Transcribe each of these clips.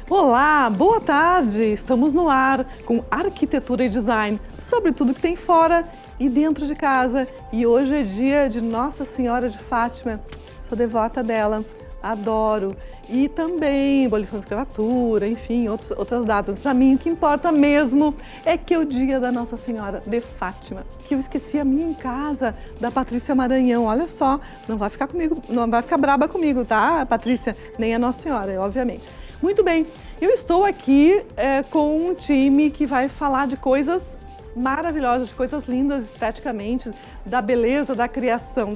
Olá, boa tarde! Estamos no ar com arquitetura e design, sobre tudo que tem fora e dentro de casa. E hoje é dia de Nossa Senhora de Fátima. Sou devota dela, adoro. E também abolição da escravatura, enfim, outras datas. Para mim, o que importa mesmo é que é o dia da Nossa Senhora de Fátima. Que eu esqueci a minha em casa, da Patrícia Maranhão. Olha só, não vai ficar comigo, não vai ficar braba comigo, tá, Patrícia? Nem a Nossa Senhora, obviamente. Muito bem, eu estou aqui com um time que vai falar de coisas maravilhosas, de coisas lindas esteticamente, da beleza, da criação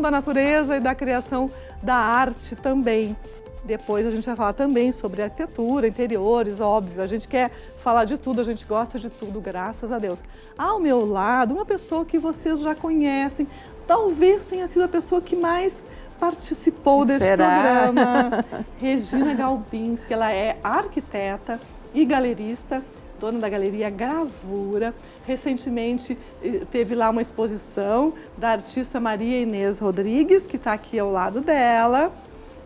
da natureza e da criação da arte também. Depois a gente vai falar também sobre arquitetura, interiores, óbvio. A gente quer falar de tudo, a gente gosta de tudo, graças a Deus. Ao meu lado, uma pessoa que vocês já conhecem, talvez tenha sido a pessoa que mais participou desse programa. Regina Galbinski, ela é arquiteta e galerista, dona da galeria Gravura. Recentemente teve lá uma exposição da artista Maria Inês Rodrigues, que está aqui ao lado dela.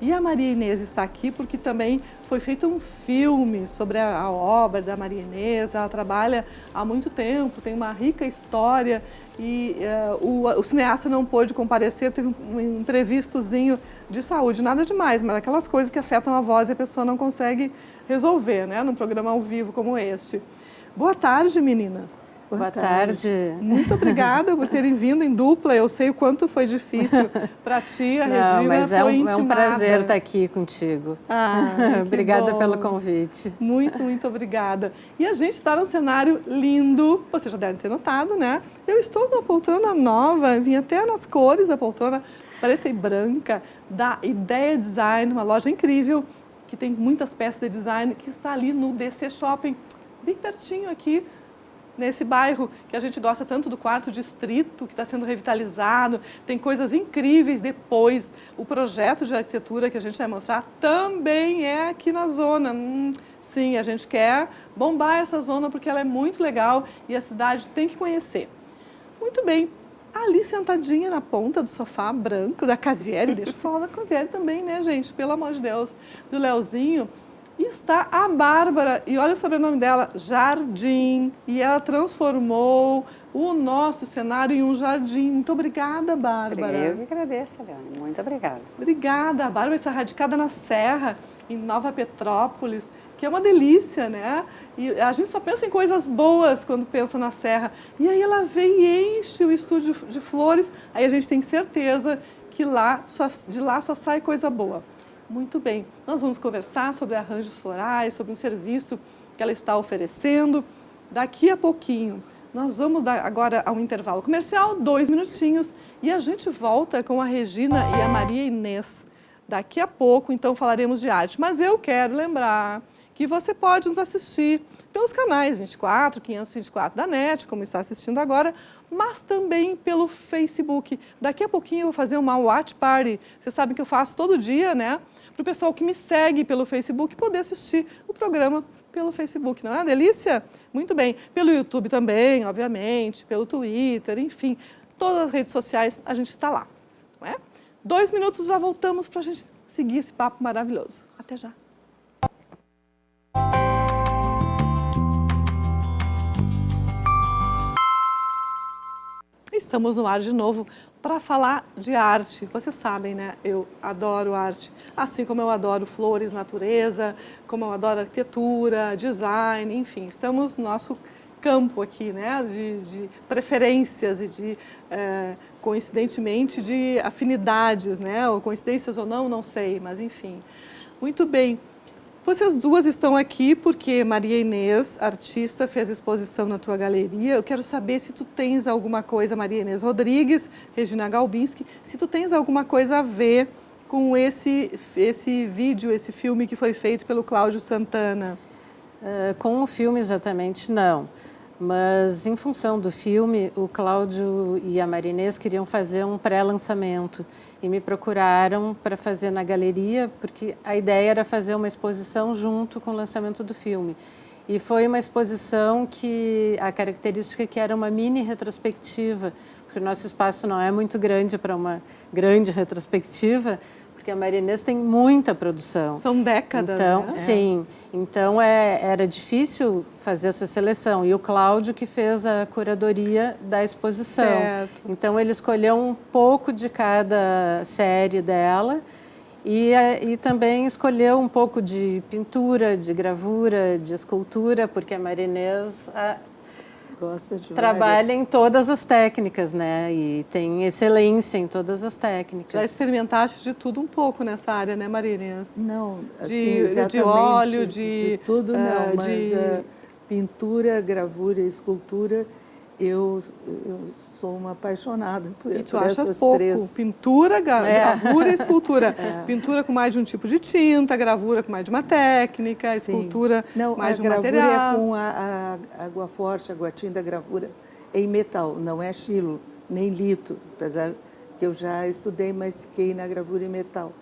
E a Maria Inês está aqui porque também foi feito um filme sobre a obra da Maria Inês. Ela trabalha há muito tempo, tem uma rica história e o cineasta não pôde comparecer, teve um imprevistozinho de saúde, nada demais, mas aquelas coisas que afetam a voz e a pessoa não consegue resolver, né, num programa ao vivo como este. Boa tarde, meninas. Boa tarde. Muito obrigada por terem vindo em dupla. Eu sei o quanto foi difícil para ti, a Regina mas foi intimada. É um prazer estar aqui contigo. Obrigada pelo convite. Muito obrigada. E a gente está num cenário lindo, vocês já devem ter notado, né? Eu estou numa poltrona nova, vim até nas cores da poltrona, preta e branca, da Ideia Design, uma loja incrível, que tem muitas peças de design, que está ali no DC Shopping, bem pertinho aqui, nesse bairro que a gente gosta tanto do Quarto Distrito, que está sendo revitalizado, tem coisas incríveis depois. O projeto de arquitetura que a gente vai mostrar também é aqui na zona. Sim, a gente quer bombar essa zona porque ela é muito legal e a cidade tem que conhecer. Muito bem, ali sentadinha na ponta do sofá branco da Casieri, deixa eu falar da Casieri também, né, gente? Pelo amor de Deus, do Leozinho. Está a Bárbara, e olha o sobrenome dela, Jardim, e ela transformou o nosso cenário em um jardim. Muito obrigada, Bárbara. Eu que agradeço, Leone. Muito obrigada. Obrigada. A Bárbara está radicada na Serra, em Nova Petrópolis, que é uma delícia, né? E a gente só pensa em coisas boas quando pensa na Serra. E aí ela vem e enche o estúdio de flores, aí a gente tem certeza que de lá só sai coisa boa. Muito bem, nós vamos conversar sobre arranjos florais, sobre um serviço que ela está oferecendo. Daqui a pouquinho, nós vamos dar agora a um intervalo comercial, 2 minutinhos, e a gente volta com a Regina e a Maria Inês. Daqui a pouco, então, falaremos de arte. Mas eu quero lembrar que você pode nos assistir pelos canais 24, 524 da NET, como está assistindo agora, mas também pelo Facebook. Daqui a pouquinho eu vou fazer uma watch party. Vocês sabem que eu faço todo dia, né? Para o pessoal que me segue pelo Facebook poder assistir o programa pelo Facebook. Não é uma delícia? Muito bem. Pelo YouTube também, obviamente, pelo Twitter, enfim. Todas as redes sociais a gente está lá. Não é? 2 minutos, já voltamos para a gente seguir esse papo maravilhoso. Até já. Estamos no ar de novo para falar de arte. Vocês sabem, né? Eu adoro arte, assim como eu adoro flores, natureza, como eu adoro arquitetura, design, enfim. Estamos no nosso campo aqui, né? De preferências e de, coincidentemente, de afinidades, né? Ou coincidências ou não, não sei, mas enfim. Muito bem. Vocês duas estão aqui porque Maria Inês, artista, fez exposição na tua galeria. Eu quero saber se tu tens alguma coisa, Maria Inês Rodrigues, Regina Galbinski, se tu tens alguma coisa a ver com esse vídeo, esse filme que foi feito pelo Cláudio Santana. Com o filme exatamente não, mas em função do filme, o Cláudio e a Maria Inês queriam fazer um pré-lançamento e me procuraram para fazer na galeria, porque a ideia era fazer uma exposição junto com o lançamento do filme. E foi uma exposição que a característica que era uma mini retrospectiva, porque o nosso espaço não é muito grande para uma grande retrospectiva, porque a Marinês tem muita produção. São décadas, Então, né? sim. Então, era difícil fazer essa seleção. E o Cláudio que fez a curadoria da exposição. Certo. Então, ele escolheu um pouco de cada série dela e também escolheu um pouco de pintura, de gravura, de escultura, porque a Marinês Gosta de trabalha em todas as técnicas, né? E tem excelência em todas as técnicas. Já experimentaste de tudo um pouco nessa área, né, Marinês? Não, assim, De exatamente, óleo, de tudo não, mas pintura, gravura e escultura, eu sou uma apaixonada por E tu acha essas pouco. três. Pintura, gravura e escultura. Pintura com mais de um tipo de tinta, gravura com mais de uma técnica, escultura não, mais de um a gravura material. é com a água forte, a guatinha da gravura em metal, não é chilo, nem lito, apesar que eu já estudei, mas fiquei na gravura em metal.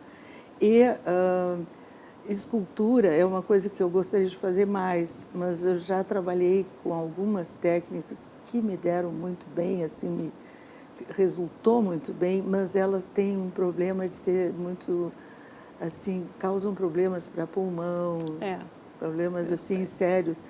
E escultura é uma coisa que eu gostaria de fazer mais, mas eu já trabalhei com algumas técnicas que me deram muito bem, assim, me resultou muito bem, mas elas têm um problema de ser muito, assim, causam problemas para pulmão, problemas assim sérios.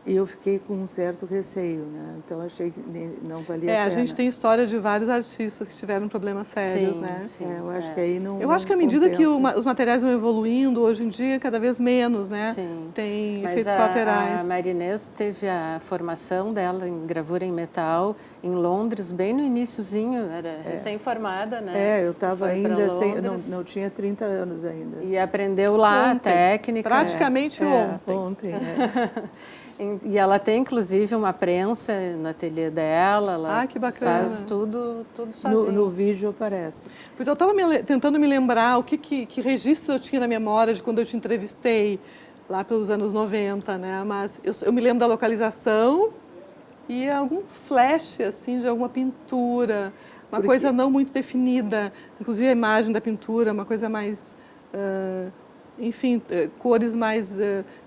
E eu fiquei com um certo receio, né? Então achei que não valia a pena. A gente tem história de vários artistas que tiveram problemas sérios, né? Sim, eu acho que aí não. Eu acho que à medida que os materiais vão evoluindo, hoje em dia, cada vez menos, né? Sim. Tem Mas efeitos colaterais. A Marinês teve a formação dela em gravura em metal em Londres, bem no iniciozinho, era recém-formada, né? Eu estava ainda, não tinha 30 anos ainda. E aprendeu lá a técnica. Praticamente ontem. E ela tem, inclusive, uma prensa no ateliê dela. Ela que bacana. faz tudo sozinha. No vídeo aparece. Pois eu estava tentando me lembrar que registro eu tinha na memória de quando eu te entrevistei, lá pelos anos 90, né? Mas eu me lembro da localização e algum flash, assim, de alguma pintura, uma coisa não muito definida. Inclusive a imagem da pintura, uma coisa mais... enfim, cores mais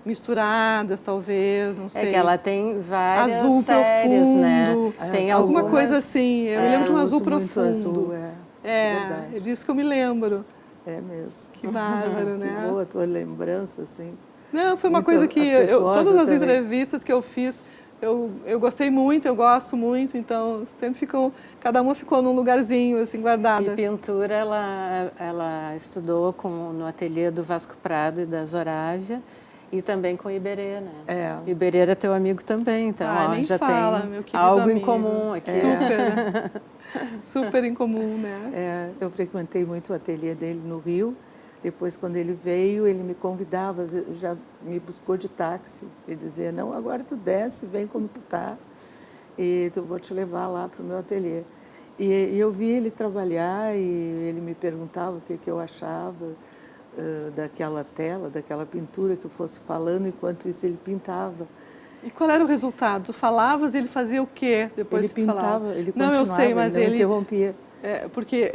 misturadas, talvez, não sei. É que ela tem várias azul séries, profundo, né? Tem alguma algumas... coisa assim. Eu me lembro de um azul profundo. Azul, é disso que eu me lembro. É mesmo. Que bárbaro, né? Que boa a tua lembrança, assim. Não, foi uma coisa que todas as entrevistas que eu fiz, eu gostei muito, eu gosto muito, então sempre cada uma ficou num lugarzinho, assim, guardada. E pintura, ela estudou no ateliê do Vasco Prado e da Zorávia, e também com o Iberê, né? Iberê era teu amigo também, então já tem algo amigo. em comum aqui. Super, super em comum, né? Eu frequentei muito o ateliê dele no Rio. Depois, quando ele veio, ele me convidava, já me buscou de táxi. Ele dizia, não, agora tu desce, vem como tu tá, e eu vou te levar lá para o meu ateliê. E eu vi ele trabalhar e ele me perguntava o que eu achava daquela tela, daquela pintura que eu fosse falando, enquanto isso ele pintava. E qual era o resultado? Tu falavas e ele fazia o quê depois ele que tu falava? Ele pintava, ele continuava, não, eu sei, mas ele não interrompia. Porque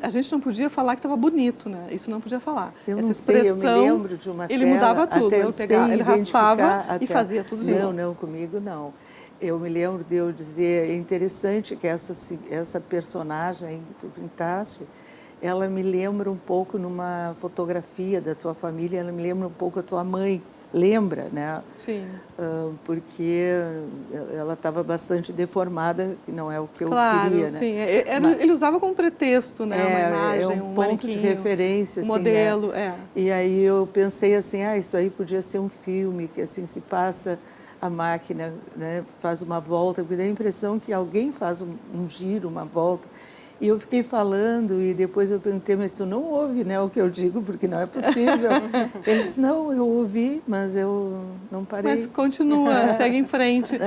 a gente não podia falar que estava bonito, né? Isso não podia falar. Eu Essa não expressão, sei, eu me lembro de uma ele tela, mudava tudo, ele raspava e fazia tudo de novo. Não, comigo não. Eu me lembro de eu dizer, é interessante que essa personagem que tu pintaste, ela me lembra um pouco numa fotografia da tua família, ela me lembra um pouco a tua mãe. Lembra, né? Sim. Porque ela estava bastante deformada, que não é o que eu queria, né? Sim. Ele usava como pretexto, né? Uma imagem, um ponto de referência, um assim, modelo, né? E aí eu pensei assim, isso aí podia ser um filme, que assim se passa a máquina, né? Faz uma volta, porque dá a impressão que alguém faz um giro, uma volta. E eu fiquei falando e depois eu perguntei, mas tu não ouve, né, o que eu digo, porque não é possível. Ele disse, não, eu ouvi, mas eu não parei. Mas continua, segue em frente.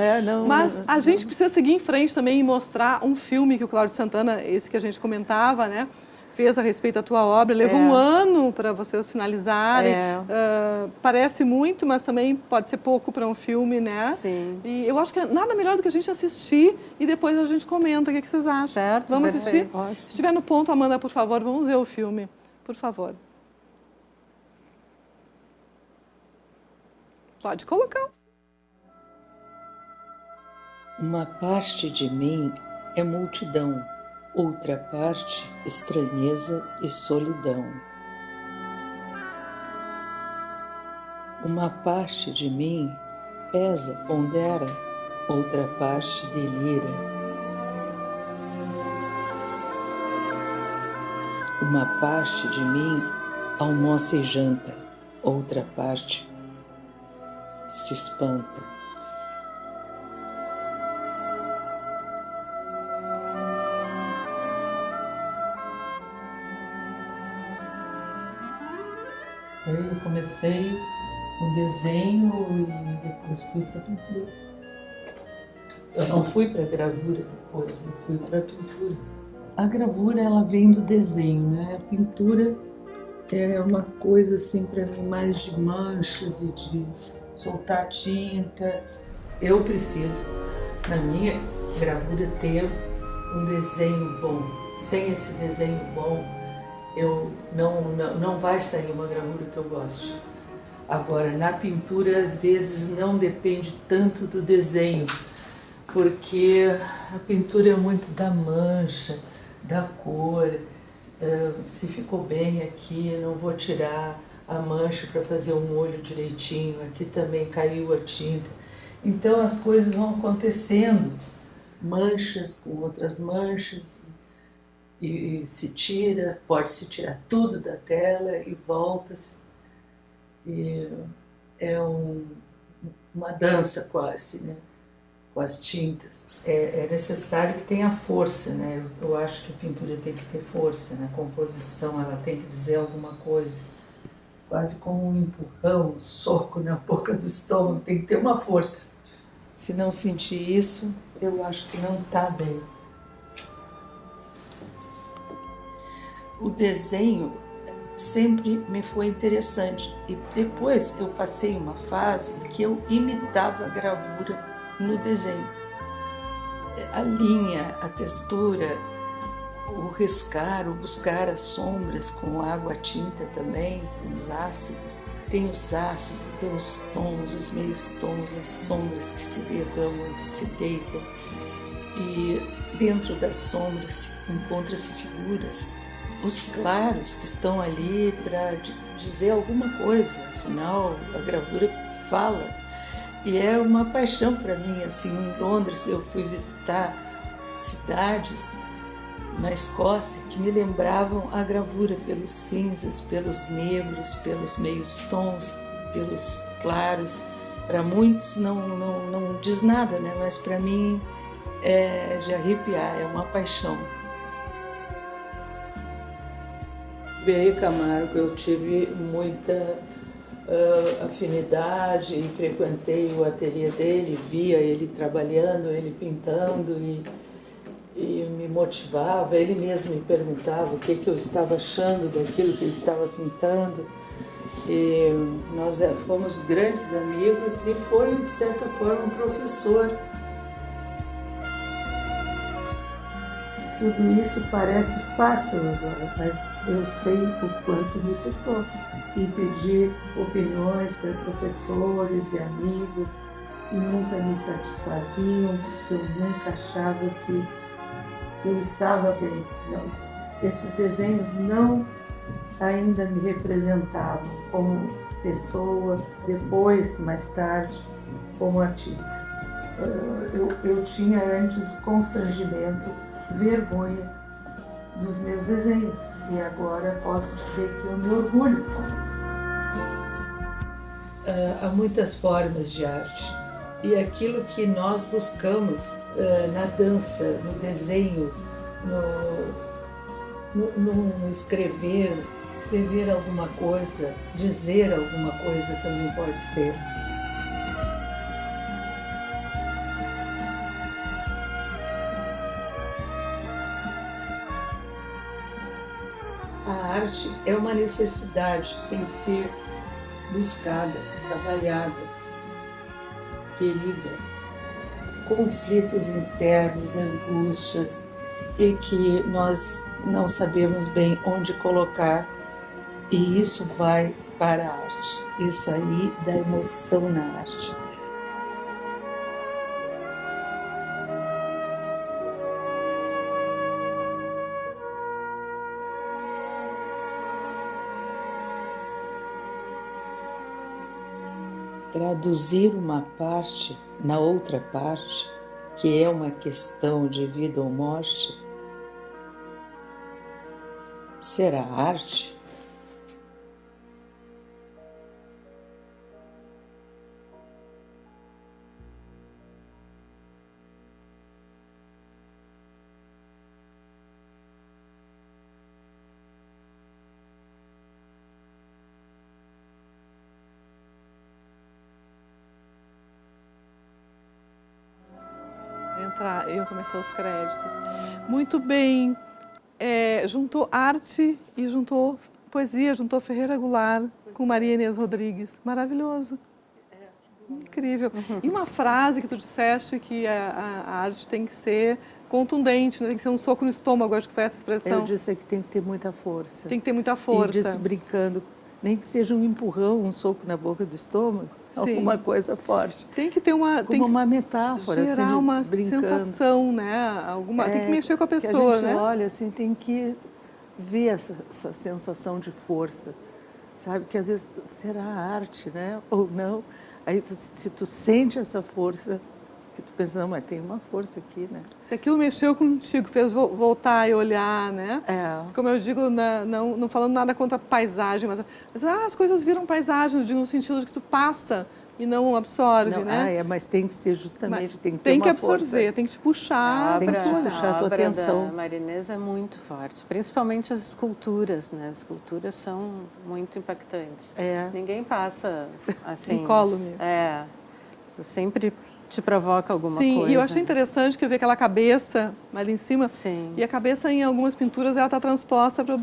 Mas a gente precisa seguir em frente também e mostrar um filme que o Cláudio Santana, esse que a gente comentava, né, fez a respeito da tua obra. Levou um ano para vocês finalizarem. Parece muito, mas também pode ser pouco para um filme, né? Sim. E eu acho que nada melhor do que a gente assistir e depois a gente comenta. O que vocês acham? Certo, vamos assistir? Ótimo. Se estiver no ponto, Amanda, por favor, vamos ver o filme. Por favor. Pode colocar. Uma parte de mim é multidão, outra parte estranheza e solidão. Uma parte de mim pesa, pondera, outra parte delira. Uma parte de mim almoça e janta, outra parte se espanta. Eu comecei o desenho e depois fui para a pintura. Eu não fui para a gravura depois, eu fui para a pintura. A gravura, ela vem do desenho, né? A pintura é uma coisa assim para mim mais de manchas e de soltar tinta. Eu preciso, na minha gravura, ter um desenho bom. Sem esse desenho bom, não vai sair uma gravura que eu goste. Agora, na pintura, às vezes não depende tanto do desenho, porque a pintura é muito da mancha, da cor. Se ficou bem aqui, não vou tirar a mancha para fazer um olho direitinho. Aqui também caiu a tinta. Então as coisas vão acontecendo, manchas com outras manchas, e se tira, pode-se tirar tudo da tela e volta-se. E é uma dança quase, né? Com as tintas. É necessário que tenha força, né? Eu acho que a pintura tem que ter força, na composição ela tem que dizer alguma coisa. Quase como um empurrão, um soco na boca do estômago, tem que ter uma força. Se não sentir isso, eu acho que não está bem. O desenho sempre me foi interessante e depois eu passei uma fase que eu imitava a gravura no desenho. A linha, a textura, o riscar, o buscar as sombras com água, a tinta também, com os ácidos. Tem os ácidos, tem os tons, os meios tons, as sombras que se derramam, que se deitam. E dentro das sombras encontram-se figuras, os claros que estão ali para dizer alguma coisa. Afinal, a gravura fala. E é uma paixão para mim. Assim, em Londres eu fui visitar cidades na Escócia que me lembravam a gravura pelos cinzas, pelos negros, pelos meios tons, pelos claros. Para muitos não diz nada, né? Mas para mim é de arrepiar, é uma paixão. Berê Camargo, eu tive muita afinidade e frequentei o ateliê dele, via ele trabalhando, ele pintando e me motivava. Ele mesmo me perguntava o que eu estava achando daquilo que ele estava pintando. E nós fomos grandes amigos e foi, de certa forma, um professor. Tudo isso parece fácil agora, mas eu sei o quanto me custou. E pedir opiniões para professores e amigos e nunca me satisfaziam, porque eu nunca achava que eu estava bem. Não. Esses desenhos não ainda me representavam como pessoa, depois, mais tarde, como artista. Eu tinha antes o constrangimento, vergonha dos meus desenhos e agora posso dizer que eu me orgulho com isso. Há muitas formas de arte e aquilo que nós buscamos na dança, no desenho, no escrever alguma coisa, dizer alguma coisa também pode ser. A arte é uma necessidade que tem que ser buscada, trabalhada, querida. Conflitos internos, angústias e que nós não sabemos bem onde colocar, e isso vai para a arte. Isso aí dá emoção na arte. traduzir uma parte na outra parte, que é uma questão de vida ou morte, será arte? Iam começar os créditos. Muito bem. Juntou arte e juntou poesia, juntou Ferreira Goulart com Maria Inês Rodrigues. Maravilhoso. Incrível. E uma frase que tu disseste que a arte tem que ser contundente, né? Tem que ser um soco no estômago, acho que foi essa expressão. Eu disse que tem que ter muita força. Tem que ter muita força. E disse brincando, nem que seja um empurrão, um soco na boca do estômago, Sim. alguma coisa forte. Tem que ter uma... Como uma metáfora, gerar assim, uma brincando. sensação, né? Tem que mexer com a pessoa, que a gente né? olha, assim, tem que ver essa sensação de força, sabe? Que às vezes será arte, né? Ou não. Aí, se tu sente essa força, que tu pensa, não, mas tem uma força aqui, né? Se aquilo mexeu contigo, fez voltar e olhar, né? Como eu digo, não falando nada contra a paisagem, mas as coisas viram paisagem, eu digo no sentido de que tu passa e não absorve, Não, né? mas tem que ser justamente, Mas tem que ter uma absorver, força. tem que te puxar. Tem que te puxar a tua atenção. A obra da Marinês é muito forte, principalmente as esculturas, né? As esculturas são muito impactantes. Ninguém passa assim. Incólume. Sempre te provoca alguma Sim, coisa. e eu achei interessante que eu vi aquela cabeça ali em cima. Sim. E a cabeça, em algumas pinturas, ela está transposta para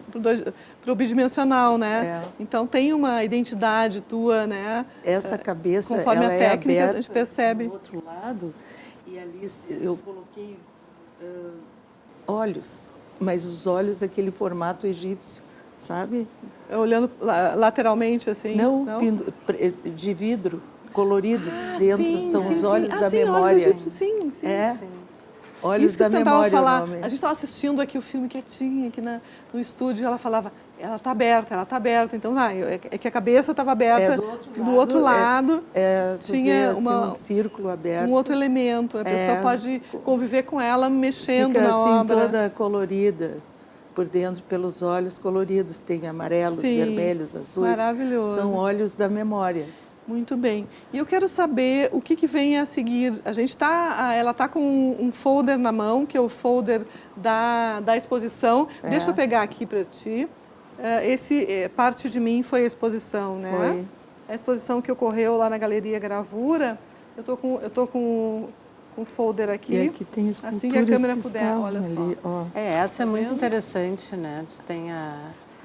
o bidimensional, né? Então tem uma identidade tua, né? Essa cabeça, conforme ela a técnica, é aberta a gente percebe. do outro lado, e ali eu coloquei olhos, mas os olhos aquele formato egípcio, sabe? Olhando lateralmente, assim? Não? De vidro, coloridos dentro, sim, são sim, os sim. olhos da Olhos memória. egípcios, sim. Olhos Isso que da eu tentava memória, falar. o nome. A gente estava assistindo aqui o filme quietinho, aqui no estúdio, e ela falava, ela está aberta, ela está aberta. Então, é que a cabeça estava aberta. Do outro lado tinha assim, um círculo aberto. um outro elemento. A pessoa pode conviver com ela mexendo Fica na assim, obra. toda colorida, por dentro, pelos olhos coloridos. Tem amarelos, vermelhos, azuis. Maravilhoso. São olhos da memória. Muito bem. E eu quero saber o que vem a seguir. Ela está com um folder na mão, que é o folder da exposição. Deixa eu pegar aqui para ti. Parte de mim foi a exposição, né? Foi. A exposição que ocorreu lá na Galeria Gravura. Eu tô com o folder aqui. E aqui tem esculturas assim que a câmera puder, estavam olha só. ali, ó. Essa é muito interessante, né? Tem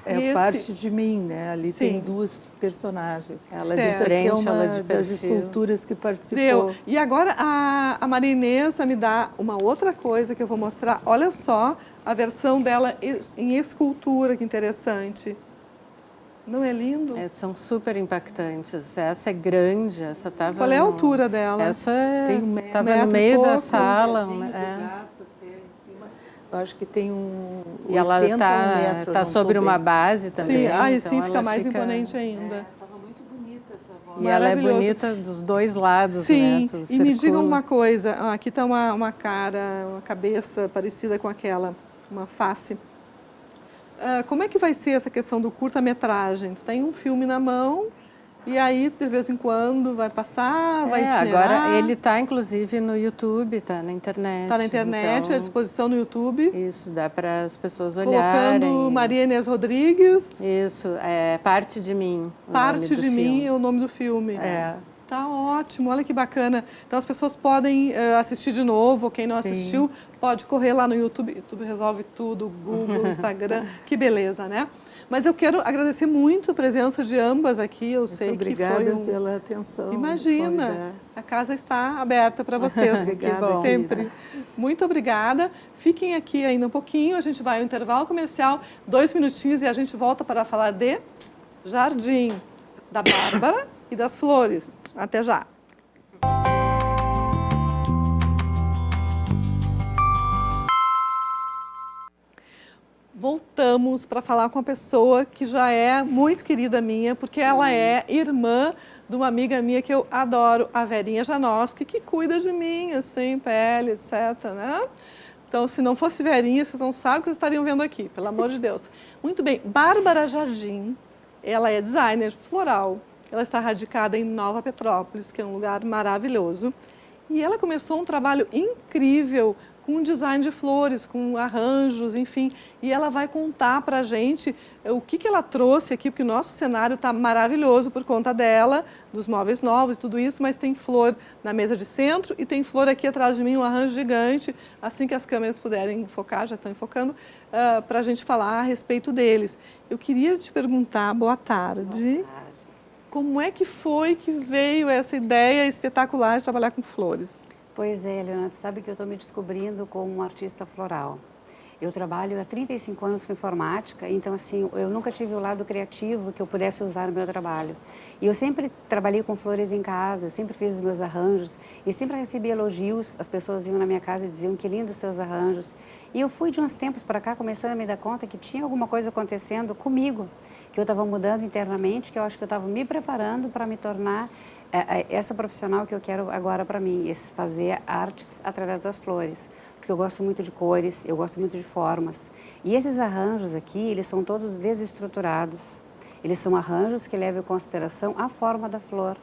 É parte de mim, né? Ali tem duas personagens. Ela Certo. de Isso aqui é frente, ela uma de das perfil. esculturas que participou. E agora a Maria Inês vai me dar uma outra coisa que eu vou mostrar. Olha só a versão dela em escultura, que interessante. Não é lindo? São super impactantes. Essa é grande, essa estava... Qual é a altura dela? Essa Tem 1,5 estava no meio pouco, da sala. Eu acho que tem um E ela 80 metros, está não sobre tô uma bem. base também. Sim, então fica ela mais imponente ainda. Estava muito bonita essa voz. E ela é Maravilhoso. bonita dos dois lados, Sim, né? Tu e me digam circula. uma coisa. Aqui está uma cara, uma cabeça parecida com aquela, uma face. Como é que vai ser essa questão do curta-metragem? Tu tem um filme na mão e aí, de vez em quando, vai passar, vai itinerar? Agora ele está, inclusive, no YouTube, está na internet. Está na internet, então, à disposição no YouTube. Isso, dá para as pessoas olharem. Colocando Maria Inês Rodrigues. Isso, é Parte de Mim. o nome Parte do de Mim filme. é o nome do filme. Tá ótimo, olha que bacana. Então as pessoas podem assistir de novo, quem não assistiu pode correr lá no YouTube. YouTube resolve tudo, Google, Instagram, que beleza, né? Mas eu quero agradecer muito a presença de ambas aqui. Eu sei que foi pela atenção. Imagina, a casa está aberta para vocês. Obrigada, que bom. Sempre. querida. Muito obrigada. Fiquem aqui ainda um pouquinho, a gente vai ao intervalo comercial, 2 minutinhos e a gente volta para falar de jardim, da Bárbara e das flores. Até já. voltamos para falar com uma pessoa que já é muito querida minha, porque ela é irmã de uma amiga minha que eu adoro, a Verinha Janoski, que cuida de mim, assim, pele, etc, né? Então, se não fosse Verinha, vocês não sabem o que vocês estariam vendo aqui, pelo amor de Deus. Muito bem, Bárbara Jardim, ela é designer floral, ela está radicada em Nova Petrópolis, que é um lugar maravilhoso, e ela começou um trabalho incrível com design de flores, com arranjos, enfim, e ela vai contar para a gente o que ela trouxe aqui, porque o nosso cenário está maravilhoso por conta dela, dos móveis novos e tudo isso, mas tem flor na mesa de centro e tem flor aqui atrás de mim, um arranjo gigante, assim que as câmeras puderem focar, já estão enfocando, para a gente falar a respeito deles. Eu queria te perguntar, boa tarde, como é que foi que veio essa ideia espetacular de trabalhar com flores? Pois é, Leonardo, sabe que eu estou me descobrindo como uma artista floral. Eu trabalho há 35 anos com informática, então assim, eu nunca tive o lado criativo que eu pudesse usar no meu trabalho. E eu sempre trabalhei com flores em casa, eu sempre fiz os meus arranjos e sempre recebi elogios. As pessoas iam na minha casa e diziam que lindos os seus arranjos. E eu fui de uns tempos para cá começando a me dar conta que tinha alguma coisa acontecendo comigo, que eu estava mudando internamente, que eu acho que eu estava me preparando para me tornar essa profissional que eu quero agora para mim, fazer artes através das flores. Porque eu gosto muito de cores, eu gosto muito de formas. E esses arranjos aqui, eles são todos desestruturados. Eles são arranjos que levam em consideração a forma da flor.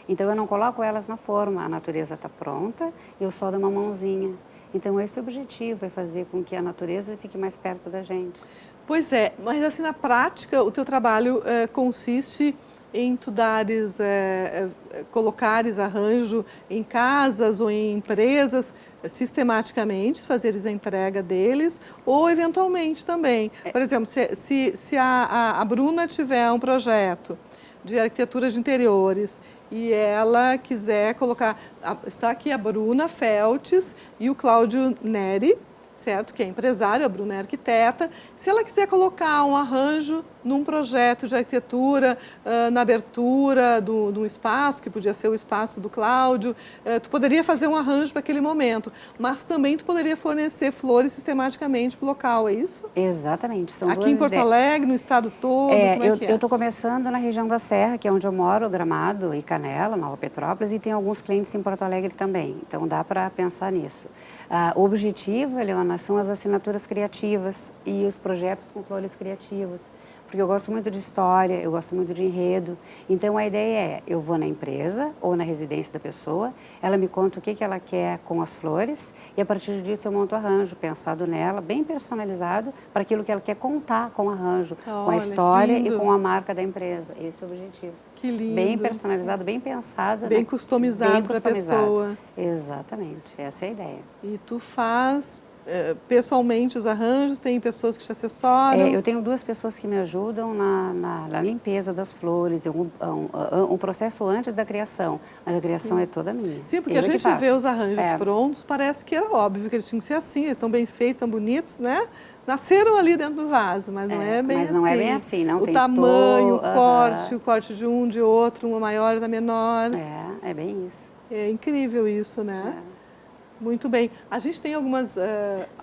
Então eu não coloco elas na forma, a natureza está pronta e eu só dou uma mãozinha. Então esse é o objetivo, é fazer com que a natureza fique mais perto da gente. Pois é, mas assim na prática o teu trabalho consiste em tu dares, colocares arranjo em casas ou em empresas, sistematicamente, fazeres a entrega deles, ou eventualmente também. Por exemplo, se a Bruna tiver um projeto de arquitetura de interiores e ela quiser colocar, está aqui a Bruna Feltes e o Cláudio Neri, certo? Que é empresário, a Bruna é arquiteta. Se ela quiser colocar um arranjo num projeto de arquitetura, na abertura de um espaço, que podia ser o espaço do Cláudio, tu poderia fazer um arranjo para aquele momento, mas também tu poderia fornecer flores sistematicamente para o local, é isso? Exatamente. São aqui em Porto Alegre, no estado todo, como é que é? Eu estou começando na região da Serra, que é onde eu moro, Gramado e Canela, Nova Petrópolis, e tem alguns clientes em Porto Alegre também, então dá para pensar nisso. O objetivo, Eleona, são as assinaturas criativas e os projetos com flores criativas. Porque eu gosto muito de história, eu gosto muito de enredo. Então, a ideia é, eu vou na empresa ou na residência da pessoa, ela me conta o que ela quer com as flores e, a partir disso, eu monto o arranjo, pensado nela, bem personalizado, para aquilo que ela quer contar com o arranjo, com a história e com a marca da empresa. Esse é o objetivo. Que lindo. Bem personalizado, bem pensado. Bem customizado para a pessoa. Exatamente, essa é a ideia. E tu faz pessoalmente os arranjos, tem pessoas que te assessoram? Eu tenho 2 pessoas que me ajudam na limpeza das flores, um processo antes da criação, mas a criação é toda minha. Sim, porque a gente vê os arranjos prontos, parece que era óbvio que eles tinham que ser assim, eles estão bem feitos, estão bonitos, né? Nasceram ali dentro do vaso, mas não é bem assim. Mas não é bem assim, não. O tem tamanho, o corte de um, de outro, uma maior e da menor. É bem isso. É incrível isso, né? Muito bem. A gente tem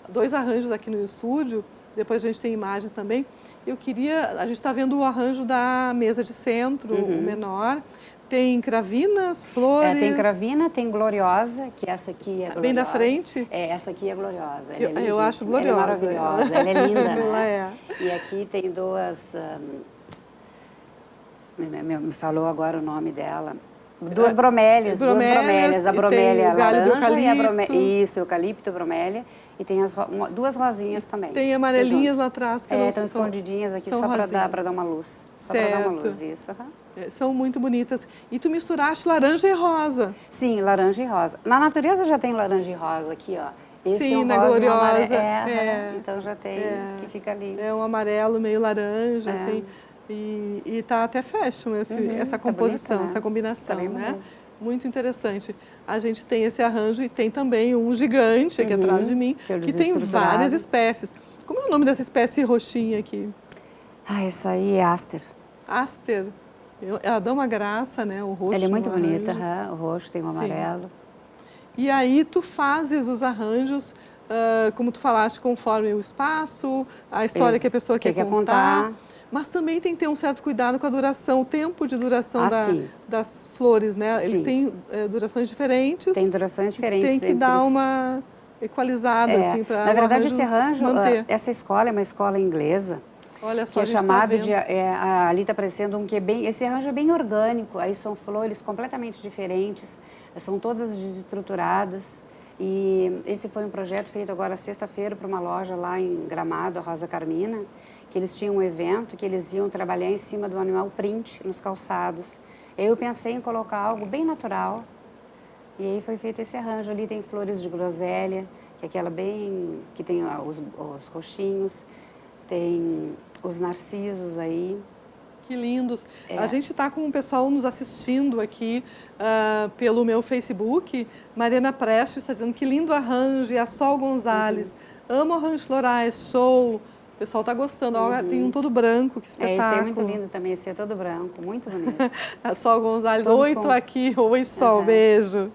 2 arranjos aqui no estúdio, depois a gente tem imagens também. A gente está vendo o arranjo da mesa de centro, o menor. Tem cravinas, flores... tem cravina, tem gloriosa, que essa aqui é gloriosa. Bem da frente? Essa aqui é gloriosa. Eu acho gloriosa. Ela é maravilhosa, ela é linda, né? Ela é. E aqui tem 2... me falou agora o nome dela... 2 bromélias, a bromélia laranja e a bromélia... Isso, eucalipto, bromélia. E tem as 2 rosinhas também. Tem amarelinhas lá atrás. Que estão escondidinhas aqui só para dar uma luz. Só para dar uma luz, isso. São muito bonitas. E tu misturaste laranja e rosa. Sim, laranja e rosa. Na natureza já tem laranja e rosa aqui, ó. Esse Sim, é um na rosa gloriosa. Então já tem, que fica ali. É um amarelo meio laranja, assim. E tá até fashion essa composição, bonito, né? Essa combinação, né? Bonito. Muito interessante. A gente tem esse arranjo e tem também um gigante aqui atrás de mim, que tem várias espécies. Como é o nome dessa espécie roxinha aqui? Essa aí é Aster. Aster? Ela dá uma graça, né? O roxo. Ela é muito bonita, o roxo tem o amarelo. E aí tu fazes os arranjos como tu falaste, conforme o espaço, a história que a pessoa quer contar. contar. Mas também tem que ter um certo cuidado com a duração, o tempo de duração sim. das flores, né? Eles Sim. têm durações diferentes. Tem durações diferentes. Tem que dar uma equalizada, assim, para Na verdade, arranjo esse arranjo, se manter. essa escola é uma escola inglesa, Olha só, que é a gente tá chamado vendo. de... ali está aparecendo um que é bem... Esse arranjo é bem orgânico, aí são flores completamente diferentes, são todas desestruturadas. E esse foi um projeto feito agora sexta-feira para uma loja lá em Gramado, a Rosa Carmina, que eles tinham um evento que eles iam trabalhar em cima do animal print nos calçados. Aí eu pensei em colocar algo bem natural, e aí foi feito esse arranjo. Ali tem flores de groselha, que é aquela bem... que tem os roxinhos, tem os narcisos aí. Que lindos. A gente está com o pessoal nos assistindo aqui pelo meu Facebook. Mariana Prestes está dizendo que lindo arranjo. E a Sol Gonzalez. Amo arranjos florais, show. O pessoal está gostando. Olha, tem um todo branco, que espetáculo. Esse é muito lindo também, esse é todo branco, muito bonito. A Sol Gonzalez. Todos Oi, tô aqui. Oi, Sol, beijo.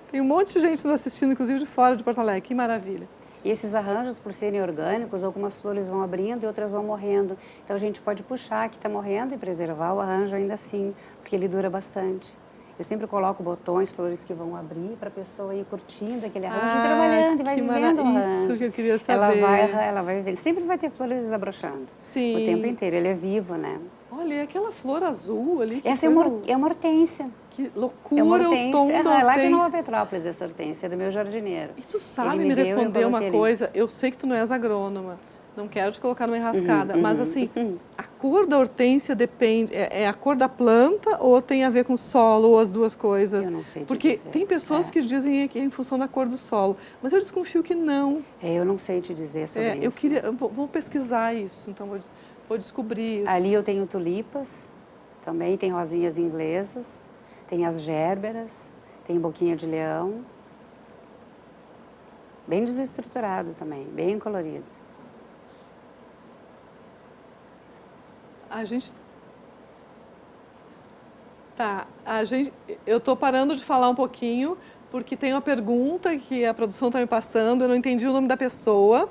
Tem um monte de gente nos assistindo, inclusive de fora de Porto Alegre. Que maravilha. E esses arranjos, por serem orgânicos, algumas flores vão abrindo e outras vão morrendo. Então a gente pode puxar a que está morrendo e preservar o arranjo ainda assim, porque ele dura bastante. Eu sempre coloco botões, flores que vão abrir para a pessoa ir curtindo aquele arranjo e trabalhando e vai vivendo o arranjo. Isso que eu queria saber. Ela vai viver. Sempre vai ter flores desabrochando. Sim. O tempo inteiro. Ele é vivo, né? Olha, e aquela flor azul ali. Essa é uma hortênsia. Que loucura, é uma o tom hortência. da É lá de hortência. Nova Petrópolis, essa hortência, é do meu jardineiro. E tu sabe Ele me deu e eu responder uma coloquei ali. coisa? Eu sei que tu não és agrônoma, não quero te colocar numa enrascada, mas assim, a cor da hortência depende, é a cor da planta ou tem a ver com o solo ou as duas coisas? Eu não sei te Porque dizer. tem pessoas que dizem que é em função da cor do solo, mas eu desconfio que não. Eu não sei te dizer sobre isso. Eu queria, vou pesquisar isso, então vou descobrir isso. Ali eu tenho tulipas, também tem rosinhas inglesas, tem as gérberas, tem boquinha de leão. Bem desestruturado também, bem colorido. Eu estou parando de falar um pouquinho, porque tem uma pergunta que a produção está me passando, eu não entendi o nome da pessoa.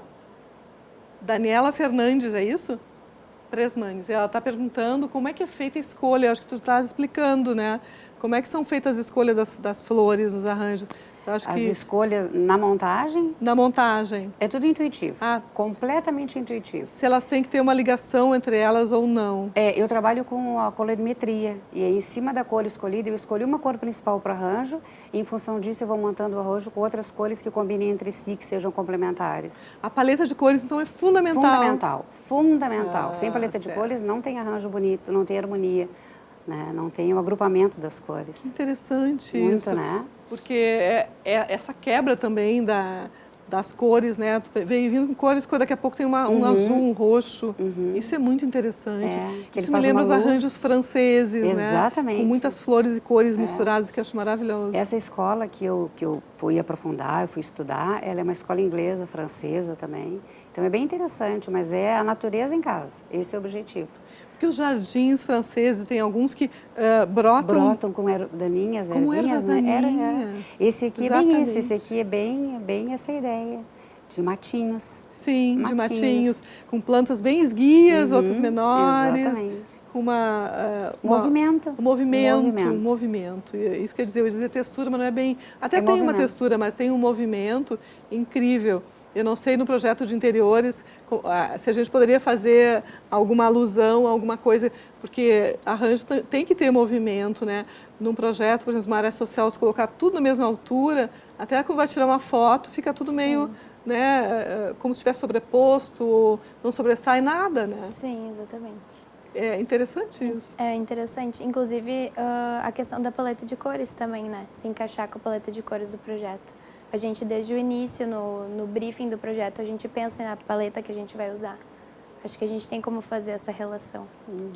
Daniela Fernandes, é isso? Tresmanes. Ela está perguntando como é que é feita a escolha, acho que tu estás explicando, né? Como é que são feitas as escolhas das flores nos arranjos? Eu acho As escolhas na montagem? Na montagem. É tudo intuitivo, Se completamente intuitivo. elas têm que ter uma ligação entre elas ou não. Eu trabalho com a colorimetria e aí, em cima da cor escolhida eu escolhi uma cor principal para o arranjo e em função disso eu vou montando o arranjo com outras cores que combinem entre si, que sejam complementares. A paleta de cores, então, é fundamental. Fundamental. Sem paleta de cores não tem arranjo bonito, não tem harmonia, né? Não tem o agrupamento das cores. Que interessante Muito, isso. né? Porque essa quebra também das cores, né? Tu veio vindo com cores, daqui a pouco tem um azul, um roxo. Isso é muito interessante. Que ele Isso me faz lembra uma os luz. arranjos franceses, Exatamente. né? Com muitas flores e cores misturadas, que eu acho maravilhoso. Essa escola que eu fui aprofundar, eu fui estudar, ela é uma escola inglesa, francesa também. Então é bem interessante, mas é a natureza em casa. Esse é o objetivo. Porque os jardins franceses, tem alguns que brotam com daninhas, como ervinhas, ervas né? daninhas. Esse aqui é bem isso, esse aqui é bem essa ideia, de matinhos. Sim, de matinhos, com plantas bem esguias, outras menores. Exatamente. Com movimento. Um movimento. Isso quer dizer, eu ia dizer textura, mas não é bem... Até tem uma textura, mas tem um movimento incrível. Eu não sei no projeto de interiores se a gente poderia fazer alguma alusão, alguma coisa, porque arranjo tem que ter movimento, né? Num projeto, por exemplo, uma área social, se colocar tudo na mesma altura, até quando vai tirar uma foto, fica tudo meio, né, como se estivesse sobreposto, não sobressai nada, né? Sim, exatamente. É interessante isso. É interessante. Inclusive, a questão da paleta de cores também, né? Se encaixar com a paleta de cores do projeto. A gente, desde o início, no briefing do projeto, a gente pensa na paleta que a gente vai usar. Acho que a gente tem como fazer essa relação.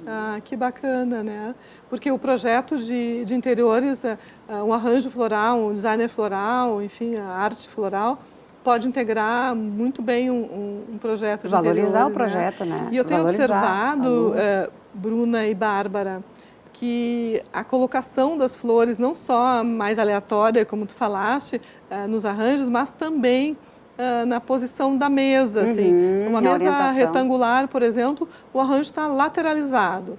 Ah, que bacana, né? Porque o projeto de interiores, um arranjo floral, um designer floral, enfim, a arte floral, pode integrar muito bem um projeto de valorizar interiores, o projeto, né? E eu tenho observado, Bruna e Bárbara, que a colocação das flores, não só mais aleatória, como tu falaste, nos arranjos, mas também na posição da mesa, assim. Uma na mesa orientação. retangular, por exemplo, o arranjo está lateralizado.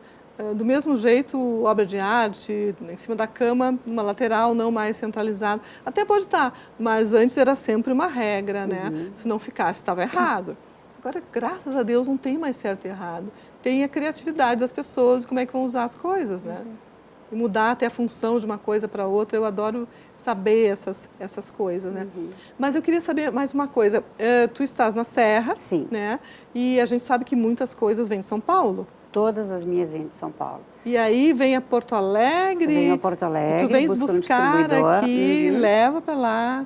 Do mesmo jeito, obra de arte, em cima da cama, uma lateral, não mais centralizada. Até pode estar, mas antes era sempre uma regra, né? Se não ficasse, estava errado. Agora, graças a Deus, não tem mais certo e errado. Tem a criatividade das pessoas, como é que vão usar as coisas, né? E mudar até a função de uma coisa para outra. Eu adoro saber essas coisas, né? Mas eu queria saber mais uma coisa. Tu estás na Serra, Sim. né? E a gente sabe que muitas coisas vêm de São Paulo. Todas as minhas vêm de São Paulo. E aí vem a Porto Alegre. Venho a Porto Alegre, Tu vens busco um buscar distribuidor. aqui, leva para lá.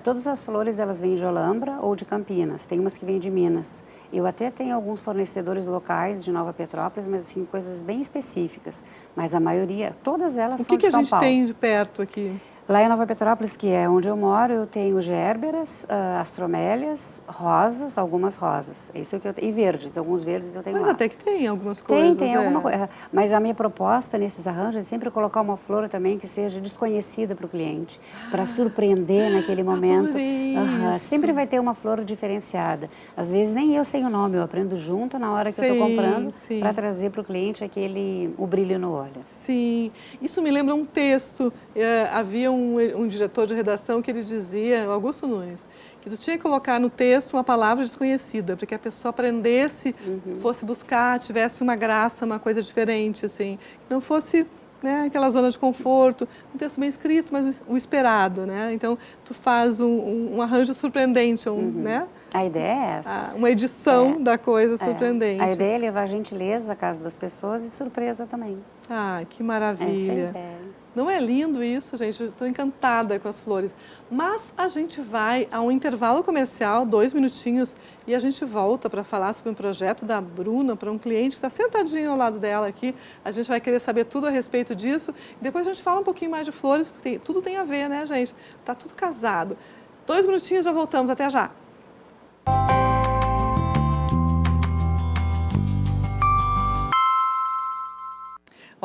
Todas as flores elas vêm de Olambra ou de Campinas. Tem umas que vêm de Minas. Eu até tenho alguns fornecedores locais de Nova Petrópolis, mas assim, coisas bem específicas. Mas a maioria, todas elas O são que de São a gente Paulo. tem de perto aqui? Lá em Nova Petrópolis, que é onde eu moro, eu tenho gerberas, astromélias, rosas, algumas rosas. Isso que eu tenho. E verdes, alguns verdes eu tenho Mas lá. até que tem algumas coisas. Tem alguma coisa. Mas a minha proposta nesses arranjos é sempre colocar uma flor também que seja desconhecida para o cliente, para surpreender naquele momento. Adorei isso. Sempre vai ter uma flor diferenciada. Às vezes nem eu sei o nome, eu aprendo junto na hora que eu Sim, estou comprando sim. para trazer para o cliente o brilho no olho. Sim, isso me lembra um texto. Havia um diretor de redação que ele dizia, o Augusto Nunes, que tu tinha que colocar no texto uma palavra desconhecida, para que a pessoa aprendesse, fosse buscar, tivesse uma graça, uma coisa diferente, assim. Não fosse, né, aquela zona de conforto, um texto bem escrito, mas o esperado, né? Então, tu faz um arranjo surpreendente, né? A ideia é essa. Uma edição da coisa surpreendente. A ideia é levar gentileza à casa das pessoas e surpresa também. Ah, que Essa é a maravilha. ideia. Não é lindo isso, gente? Estou encantada com as flores. Mas a gente vai a um intervalo comercial, 2 minutinhos, e a gente volta para falar sobre um projeto da Bruna para um cliente que está sentadinho ao lado dela aqui. A gente vai querer saber tudo a respeito disso. E depois a gente fala um pouquinho mais de flores, porque tudo tem a ver, né, gente? Tá tudo casado. 2 minutinhos, já voltamos. Até já.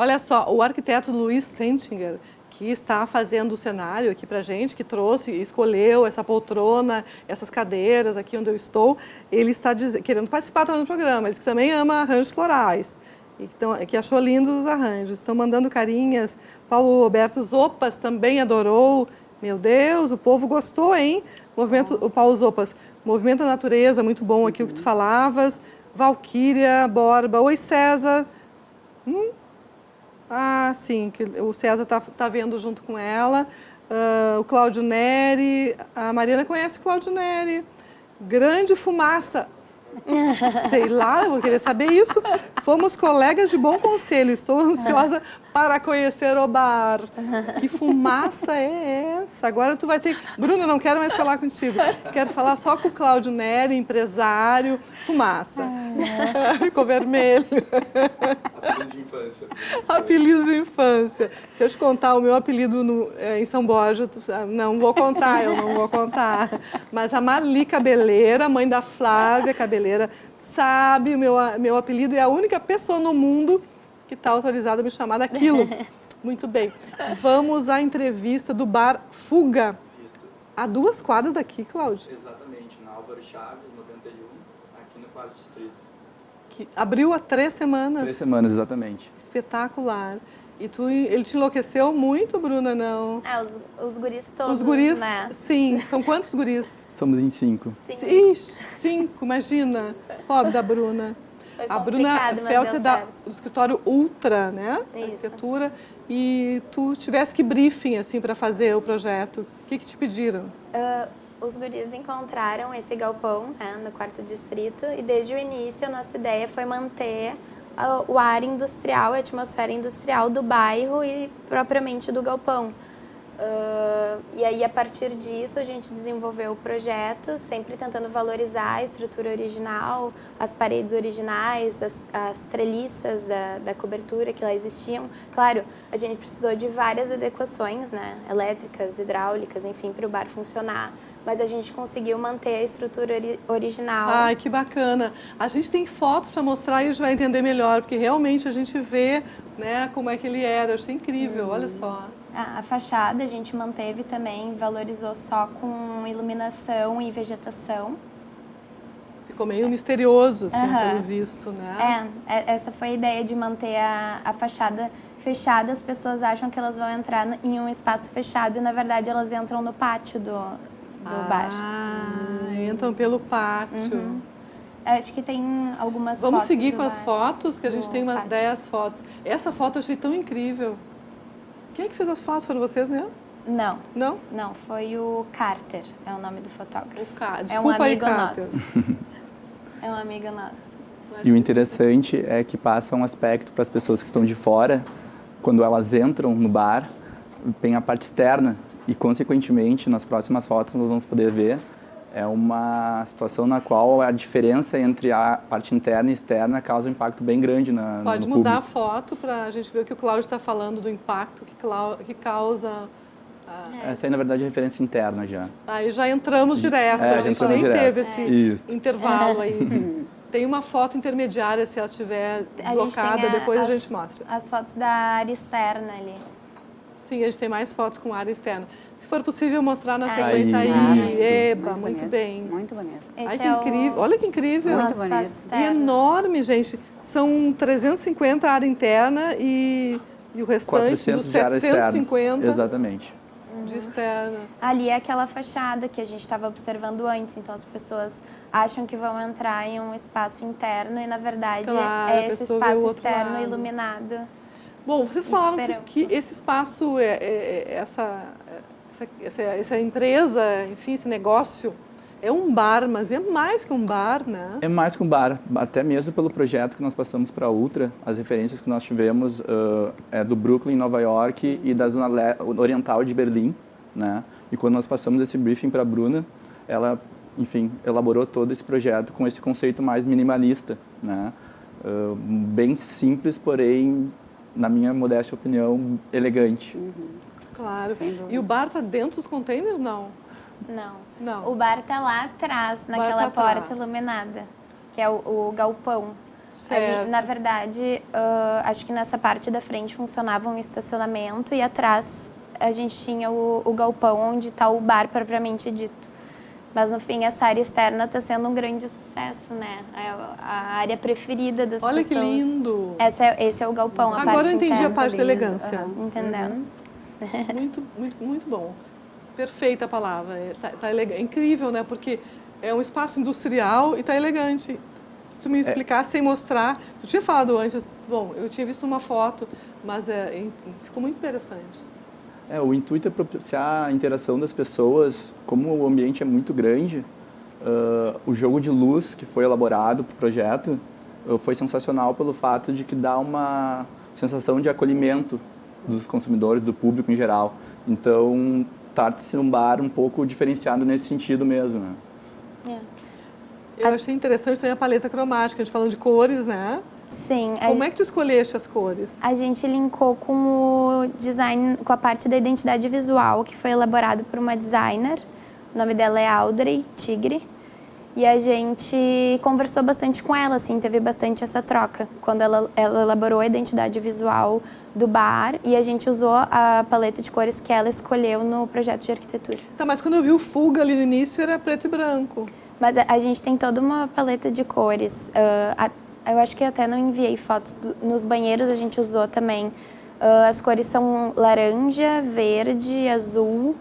Olha só, o arquiteto Luiz Sentinger, que está fazendo o cenário aqui para a gente, que trouxe, escolheu essa poltrona, essas cadeiras aqui onde eu estou, ele está querendo participar também do programa. Ele disse que também ama arranjos florais, e que achou lindos os arranjos. Estão mandando carinhas. Paulo Roberto Zopas também adorou. Meu Deus, o povo gostou, hein? O Paulo Zopas, Movimento da Natureza, muito bom aqui o que tu falavas. Valquíria, Borba. Oi, César. Ah, sim, que o César tá vendo junto com ela. O Cláudio Neri. A Mariana conhece o Cláudio Neri. Grande Fumaça. Sei lá, eu vou querer saber isso. Fomos colegas de bom conselho. Estou ansiosa para conhecer o bar. Que fumaça é essa? Agora tu vai ter... Bruna, não quero mais falar contigo. Quero falar só com o Cláudio Neri, empresário. Fumaça. Ficou vermelho. Apelido de infância. Apelido de infância. Se eu te contar o meu apelido em São Borja, não vou contar, eu não vou contar. Mas a Marli Cabeleira, mãe da Flávia Cabeleira, sabe o meu apelido, é a única pessoa no mundo que está autorizada a me chamar daquilo. Muito bem. Vamos à entrevista do bar Fuga. Isso. A 2 quadras daqui, Cláudio. Exatamente, na Álvaro Chaves, 91, aqui no 4º Distrito. Que abriu há 3 semanas. 3 semanas, exatamente. Espetacular. E ele te enlouqueceu muito, Bruna, não? Os guris todos, Os guris, né? sim. São quantos guris? Somos em 5. Ixi, 5, imagina. Pobre da Bruna. Foi A Bruna complicado, mas Felt deu é certo. do escritório Ultra, né? Isso. Arquitetura. E tu tivesse que briefing, assim, para fazer o projeto. O que te pediram? Os guris encontraram esse galpão, né, no 4º Distrito, e desde o início a nossa ideia foi manter o ar industrial, a atmosfera industrial do bairro e propriamente do galpão. E aí, a partir disso, a gente desenvolveu o projeto, sempre tentando valorizar a estrutura original, as paredes originais, as treliças da cobertura que lá existiam. Claro, a gente precisou de várias adequações, né, elétricas, hidráulicas, enfim, para o bar funcionar. Mas a gente conseguiu manter a estrutura original. Ai, que bacana. A gente tem fotos para mostrar e a gente vai entender melhor, porque realmente a gente vê, né, como é que ele era. Eu achei incrível, olha só. A fachada a gente manteve também, valorizou só com iluminação e vegetação. Ficou meio misterioso, assim, Aham. pelo visto, né? Essa foi a ideia de manter a fachada fechada. As pessoas acham que elas vão entrar em um espaço fechado e, na verdade, elas entram no pátio do bar. Entram pelo pátio. Acho que tem algumas fotos. Vamos seguir do com as bar. fotos, que a gente do tem umas pátio. 10 fotos. Essa foto eu achei tão incrível. Quem é que fez as fotos? Foram vocês mesmo? Não? Foi o Carter, é o nome do fotógrafo. Desculpa é um aí, amigo Carter. nosso. É um amigo nosso. E o interessante é que passa um aspecto para as pessoas que estão de fora, quando elas entram no bar, tem a parte externa e, consequentemente, nas próximas fotos nós vamos poder ver, é uma situação na qual a diferença entre a parte interna e externa causa um impacto bem grande no Pode mudar a público. foto para a gente ver o que o Cláudio está falando do impacto que causa. Essa aí, na verdade, é a referência interna já. Aí já entramos direto, já a gente entramos nem direto. teve esse Isso. intervalo aí. Tem uma foto intermediária, se ela estiver deslocada, depois a gente mostra. As fotos da área externa ali. Sim, a gente tem mais fotos com área externa. Se for possível mostrar na Aí. sequência aí. Isso. Eba, muito bonito, bem. Muito bonito. Ai, Esse que incrível. Olha que incrível. Muito Nossa, bonito. foto E externa. enorme, gente. São 350 área interna e o restante dos 400 de áreas externas. 750 Exatamente. de externa. Ali é aquela fachada que a gente estava observando antes, então as pessoas acham que vão entrar em um espaço interno e, na verdade, Claro, a é esse pessoa vê o espaço outro externo lado. iluminado. Bom, vocês falaram Esperamos. que esse espaço, essa empresa, enfim, esse negócio, é um bar, mas é mais que um bar, né? É mais que um bar, até mesmo pelo projeto que nós passamos para a Ultra, as referências que nós tivemos é do Brooklyn, Nova York e da zona oriental de Berlim, né? E quando nós passamos esse briefing para a Bruna, ela, enfim, elaborou todo esse projeto com esse conceito mais minimalista, né? Bem simples, porém, na minha modesta opinião, elegante. Claro. Sem dúvida. E o bar está dentro dos containers, não? Não. O bar tá lá atrás, bar naquela tá porta atrás. iluminada, que é o galpão. Certo. Ali, na verdade, acho que nessa parte da frente funcionava um estacionamento e atrás a gente tinha o galpão onde está o bar propriamente dito. Mas, no fim, essa área externa está sendo um grande sucesso, né? É a área preferida das Olha pessoas. que lindo! Esse é o galpão, a Agora parte eu entendi interna. a parte da lindo. elegância. Entendeu? Muito, muito, muito bom. Perfeita a palavra. É incrível, né? Porque é um espaço industrial e está elegante. Se tu me explicasse sem mostrar... Tu tinha falado antes, bom, eu tinha visto uma foto, mas ficou muito interessante. O intuito é propiciar a interação das pessoas, como o ambiente é muito grande, o jogo de luz que foi elaborado para o projeto foi sensacional pelo fato de que dá uma sensação de acolhimento dos consumidores, do público em geral. Então, trata-se de um bar um pouco diferenciado nesse sentido mesmo, né? Eu achei interessante também a paleta cromática, a gente falando de cores, né? Sim. Como é que tu escolheste as cores? A gente linkou com o design, com a parte da identidade visual, que foi elaborado por uma designer. O nome dela é Audrey Tigre. E a gente conversou bastante com ela, assim, teve bastante essa troca. Quando ela elaborou a identidade visual do bar e a gente usou a paleta de cores que ela escolheu no projeto de arquitetura. Tá, mas quando eu vi o Fuga ali no início era preto e branco. Mas a gente tem toda uma paleta de cores. Eu acho que até não enviei fotos. Nos banheiros a gente usou também. As cores são laranja, verde, azul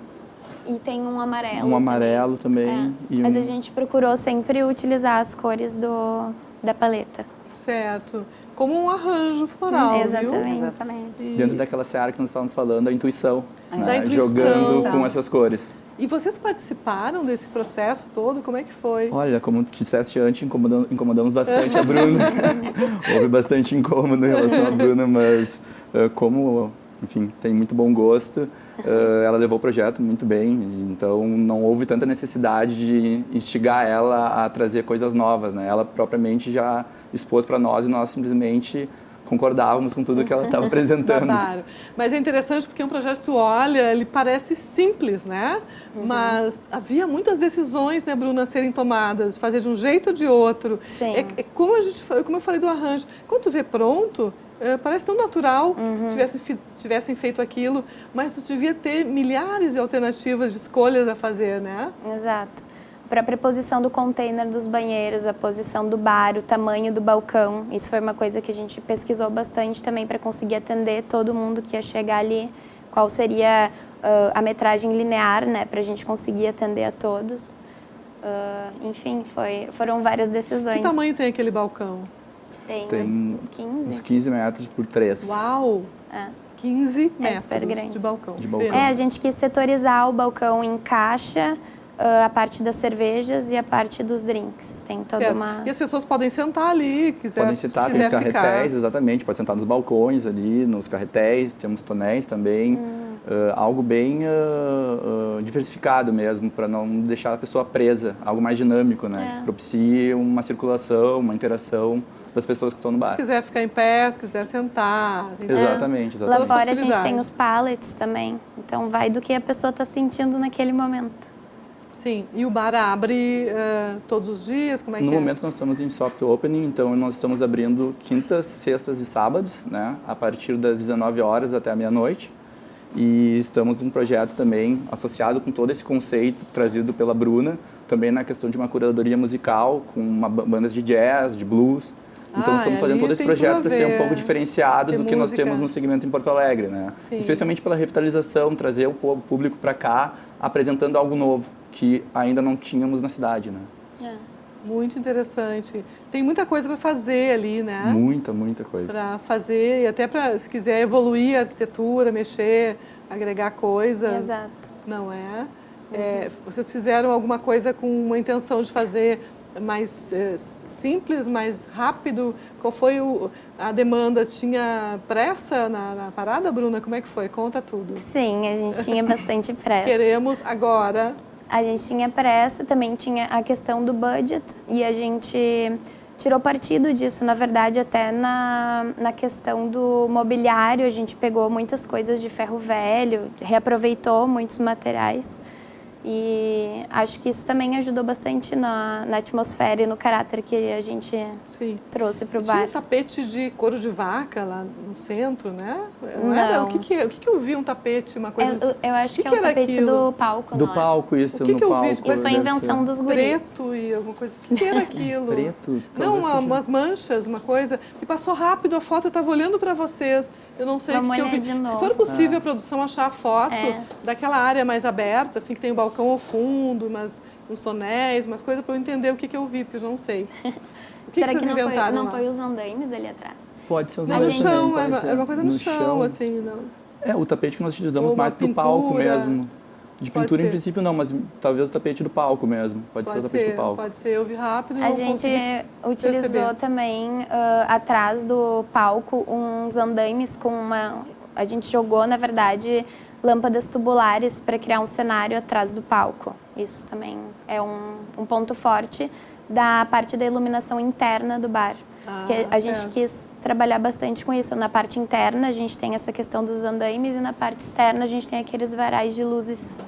e tem um amarelo. Um amarelo também. Mas a gente procurou sempre utilizar as cores da paleta. Certo. Como um arranjo floral, Exatamente. viu? Exatamente. Dentro daquela seara que nós estávamos falando, a intuição, né? Da intuição. Jogando com essas cores. E vocês participaram desse processo todo? Como é que foi? Olha, como tu disseste antes, incomodamos bastante a Bruna. Houve bastante incômodo em relação à Bruna, mas como, enfim, tem muito bom gosto, ela levou o projeto muito bem, então não houve tanta necessidade de instigar ela a trazer coisas novas, né? Ela propriamente já expôs para nós e nós simplesmente concordávamos com tudo que ela estava apresentando. Claro. Mas é interessante porque um projeto, tu olha, ele parece simples, né? Mas havia muitas decisões, né, Bruna, a serem tomadas, fazer de um jeito ou de outro. Sim. Como eu falei do arranjo, quando tu vê pronto, parece tão natural se tivessem feito aquilo, mas devia ter milhares de alternativas de escolhas a fazer, né? Exato. A própria posição do container dos banheiros, a posição do bar, o tamanho do balcão, isso foi uma coisa que a gente pesquisou bastante também para conseguir atender todo mundo que ia chegar ali, qual seria a metragem linear, né, para a gente conseguir atender a todos. Enfim, foram várias decisões. Que tamanho tem aquele balcão? Tem uns 15. Uns 15 metros por 3. Uau! 15 metros super grande. de balcão. A gente quis setorizar o balcão em caixa, a parte das cervejas e a parte dos drinks. Tem toda certo. uma... E as pessoas podem sentar ali, podem sentar, tem os carretéis, exatamente, pode sentar nos balcões ali, nos carretéis, temos tonéis também, algo bem diversificado mesmo, para não deixar a pessoa presa, algo mais dinâmico, né, que propicie uma circulação, uma interação das pessoas que estão no bar. Se quiser ficar em pé, se quiser sentar. Exatamente. Lá fora a gente tem os pallets também, então vai do que a pessoa está sentindo naquele momento. Sim, e o bar abre todos os dias? Como é que No momento nós estamos em soft opening, então nós estamos abrindo quintas, sextas e sábados, né, a partir das 19 horas até a meia-noite. E estamos num projeto também associado com todo esse conceito trazido pela Bruna, também na questão de uma curadoria musical, com bandas de jazz, de blues. Então estamos fazendo todo esse projeto para ser um pouco diferenciado do que nós temos no segmento em Porto Alegre, né? Especialmente pela revitalização, trazer o público para cá, apresentando algo novo que ainda não tínhamos na cidade, né? Muito interessante. Tem muita coisa para fazer ali, né? Muita coisa. Para fazer e até para, se quiser evoluir a arquitetura, mexer, agregar coisas. Exato. Não é? Vocês fizeram alguma coisa com uma intenção de fazer mais simples, mais rápido? Qual foi a demanda? Tinha pressa na parada, Bruna? Como é que foi? Conta tudo. Sim, a gente tinha bastante pressa. Queremos agora. A gente tinha pressa, também tinha a questão do budget e a gente tirou partido disso, na verdade, até na questão do mobiliário. A gente pegou muitas coisas de ferro velho, reaproveitou muitos materiais. E acho que isso também ajudou bastante na atmosfera e no caráter que a gente trouxe para o bar. Tinha um tapete de couro de vaca lá no centro, né? Não. O que eu vi? Um tapete, uma coisa... Eu acho que é o tapete do palco, do palco, isso. O que eu vi? Isso foi invenção dos guris. Preto e alguma coisa. O que era aquilo? Preto? Não, umas manchas, uma coisa. E passou rápido a foto, eu estava olhando para vocês. Eu não sei o que eu vi. De novo. Se for possível a produção achar a foto daquela área mais aberta, assim, que tem o balcão ao fundo, uns tonéis, umas coisas para eu entender o que eu vi, porque eu não sei. O que Será vocês que inventaram não lá? foi os andaimes ali atrás? Pode ser os andaimes. No chão, também, era uma coisa no chão, assim, não. O tapete que nós utilizamos mais para o palco mesmo. De pintura, em princípio, não, mas talvez o tapete do palco mesmo. Pode ser o tapete do palco. Pode ser, eu vi rápido e A não gente utilizou perceber. Também, atrás do palco, uns andaimes com uma... A gente jogou, na verdade, lâmpadas tubulares para criar um cenário atrás do palco. Isso também é um ponto forte da parte da iluminação interna do bar. Que a gente quis trabalhar bastante com isso. Na parte interna, a gente tem essa questão dos andaimes e na parte externa, a gente tem aqueles varais de luzes.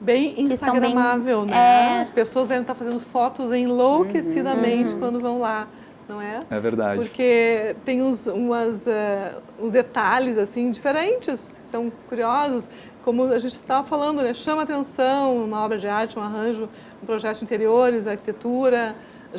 Bem instagramável, né? As pessoas devem estar fazendo fotos enlouquecidamente quando vão lá, não é? É verdade. Porque tem uns detalhes, assim, diferentes, são curiosos. Como a gente estava falando, né? Chama atenção uma obra de arte, um arranjo, um projeto de interiores, arquitetura.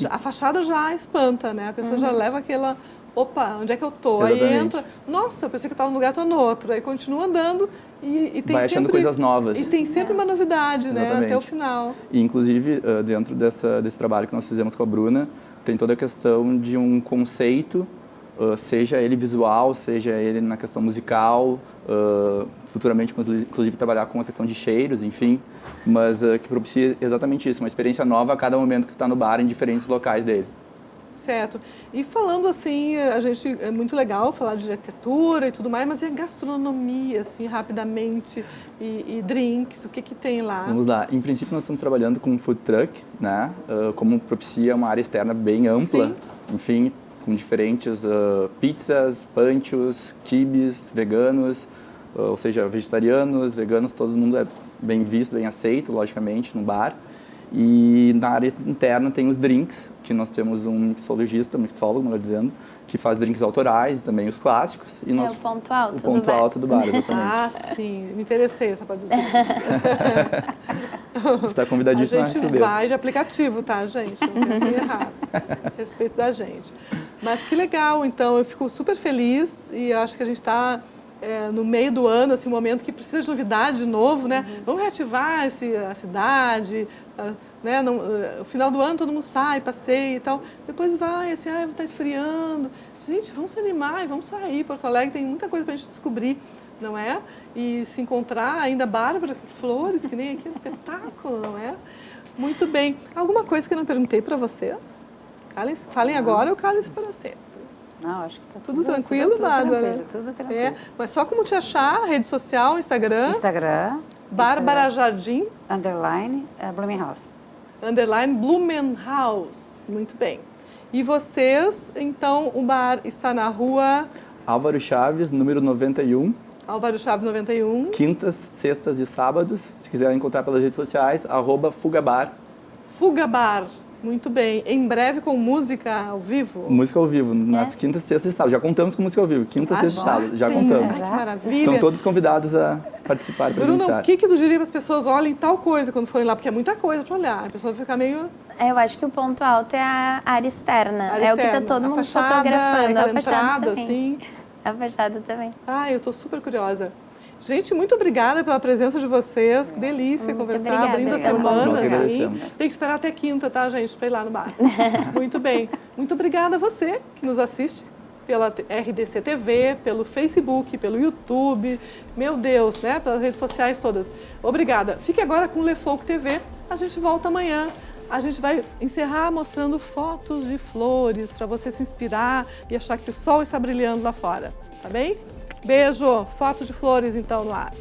A fachada já espanta, né? A pessoa já leva aquela... Opa, onde é que eu tô? Exatamente. Aí entra, nossa, eu pensei que eu estava num lugar, estou no outro. Aí continua andando e tem vai achando sempre... coisas novas. E tem sempre uma novidade, Exatamente. né? Até o final. E, inclusive, dentro desse trabalho que nós fizemos com a Bruna, tem toda a questão de um conceito, seja ele visual, seja ele na questão musical, futuramente, inclusive, trabalhar com a questão de cheiros, enfim, mas que propicia exatamente isso, uma experiência nova a cada momento que você está no bar, em diferentes locais dele. Certo. E falando assim, é muito legal falar de arquitetura e tudo mais, mas e a gastronomia, assim, rapidamente, e drinks, o que tem lá? Vamos lá. Em princípio, nós estamos trabalhando com um food truck, né? Como propicia uma área externa bem ampla, enfim, com diferentes pizzas, panchos, quibes, veganos, ou seja, vegetarianos, veganos, todo mundo é bem visto, bem aceito, logicamente, no bar. E na área interna tem os drinks, que nós temos um mixologista, um mixólogo, melhor dizendo, que faz drinks autorais, também os clássicos. E É o ponto alto o ponto do bar. alto do bar, exatamente. Ah, sim. Me interessei, essa pode dizer. Você está convidadíssimo A a gente receber. vai de aplicativo, tá, gente? Não pensem errado a respeito da gente. Mas que legal, então, eu fico super feliz e acho que a gente está no meio do ano, assim, um momento que precisa de novidade de novo, né? Vamos reativar a cidade, né? No final do ano todo mundo sai, passeia e tal. Depois vai, assim, vai estar esfriando. Gente, vamos se animar e vamos sair. Porto Alegre tem muita coisa para a gente descobrir, não é? E se encontrar ainda Bárbara Flores, que nem aqui, espetáculo, não é? Muito bem. Alguma coisa que eu não perguntei para vocês? Falem agora ou calem-se para sempre. Não, acho que tá Tudo tranquilo, tudo Bárbara? tranquilo, tudo tranquilo. Mas só como te achar, rede social, Instagram, Bárbara Jardim, Blumenhaus. _Blumenhaus. Muito bem. E vocês, então, o bar está na rua Álvaro Chaves, número 91. Álvaro Chaves 91. Quintas, sextas e sábados. Se quiser encontrar pelas redes sociais, @fugabar. Fugabar. Muito bem. Em breve com música ao vivo? Música ao vivo, nas quintas, sextas e sábados. Já contamos com música ao vivo, quinta, sexta e sábado. Já contamos. Ai, que maravilha. Estão todos convidados a participar e Bruno, presenciar. o que tu diria para as pessoas olhem tal coisa quando forem lá? Porque é muita coisa para olhar. A pessoa fica meio... Eu acho que o ponto alto é a área externa. área É o que externa. está todo A mundo fachada, fotografando. aquela A fachada entrada, também. assim. A fachada também. Eu estou super curiosa. Gente, muito obrigada pela presença de vocês. Que delícia conversar, obrigada abrindo a pelo semana. convite. Nós que Assim. agradecemos. Tem que esperar até quinta, tá, gente, para ir lá no bar. Muito bem. Muito obrigada a você que nos assiste pela RDC TV, pelo Facebook, pelo YouTube. Meu Deus, né? Pelas redes sociais todas. Obrigada. Fique agora com o Lefoco TV. A gente volta amanhã. A gente vai encerrar mostrando fotos de flores para você se inspirar e achar que o sol está brilhando lá fora. Tá bem? Beijo! Fotos de flores, então, no ar.